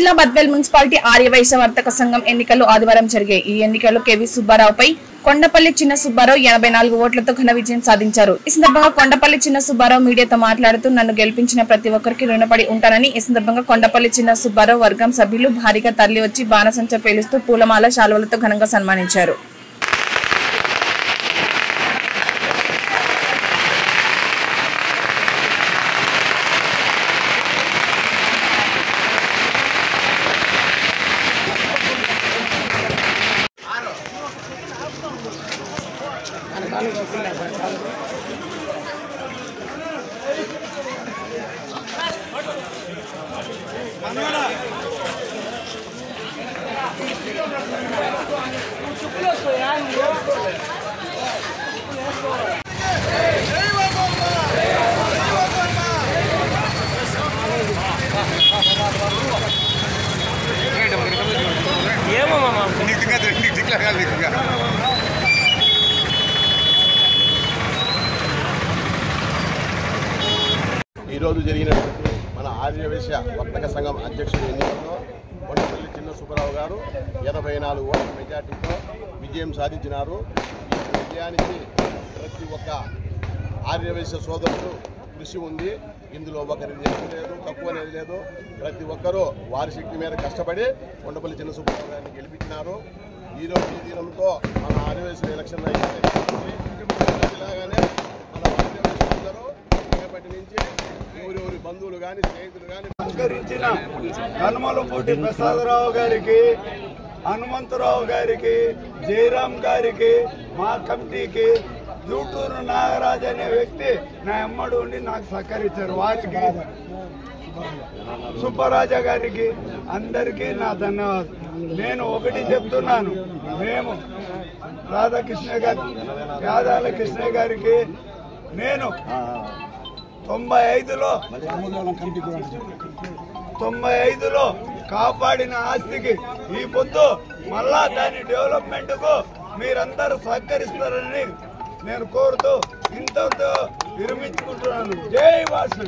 జిల్లా బద్వేల్ మున్సిపాలిటీ ఆర్యవైశ్య వర్తక సంఘం ఎన్నికలు ఆదివారం జరిగాయి. ఈ ఎన్నికల్లో కేవీ సుబ్బారావుపై కొండపల్లి చిన్న సుబ్బారావు 84 ఓట్లతో ఘన విజయం సాధించారు. ఈ సందర్భంగా కొండపల్లి చిన్న సుబ్బారావు మీడియాతో మాట్లాడుతూ నన్ను గెలిపించిన ప్రతి ఒక్కరికి రుణపడి ఉంటానని, ఈ సందర్భంగా కొండపల్లి చిన్న సుబ్బారావు వర్గం సభ్యులు భారీగా తరలివచ్చి బాణసంచ పేలుస్తూ పూలమాల శాలువలతో ఘనంగా సన్మానించారు. ఈరోజు జరిగినటువంటి మన ఆర్యవైశ్య వర్తక సంఘం అధ్యక్షుడు ఎన్నికల్లో కొండపల్లి చిన్న సుబ్బారావు గారు 84 ఓట్ల మెజార్టీతో విజయం సాధించినారు. ఈ విజయానికి ప్రతి ఒక్క ఆర్యవైశ్య సోదరుడు కృషి ఉంది. ఇందులో ఒకరి ఎక్కువ లేదు, తక్కువ అనేది లేదు. ప్రతి ఒక్కరూ వారి శక్తి మీద కష్టపడి కొండపల్లి చిన్న సుబ్బారావు గారిని గెలిపించినారు. ఈరోజు ఈ దినంతో మన ఆర్యవైశ్య ఎలక్షన్ ఇలాగానే మన ఆర్యవైశ్యులందరూ రేపటి నుంచి ఊరి బంధువులు కానీ స్నేహితులు కానీ సహకరించిన కనుమలపూటి ప్రసాదరావు గారికి, హనుమంతరావు గారికి, జయరాం గారికి, మా కమిటీకి, జూటూరు నాగరాజు అనే వ్యక్తి నా అమ్మడు ఉండి నాకు సహకరించారు. వారికి, సుబ్బరాజా గారికి అందరికీ నా ధన్యవాదాలు. నేను ఒకటి చెప్తున్నాను, మేము రాధాకృష్ణ గారి యాదాల కృష్ణ గారికి నేను 95లో కాపాడిన ఆస్తికి ఈ పొద్దు మళ్ళా దాని డెవలప్మెంట్ కు మీరందరూ సహకరిస్తారని నేను కోరుతూ ఇంతతో విరమించుకుంటున్నాను. జై వాసు.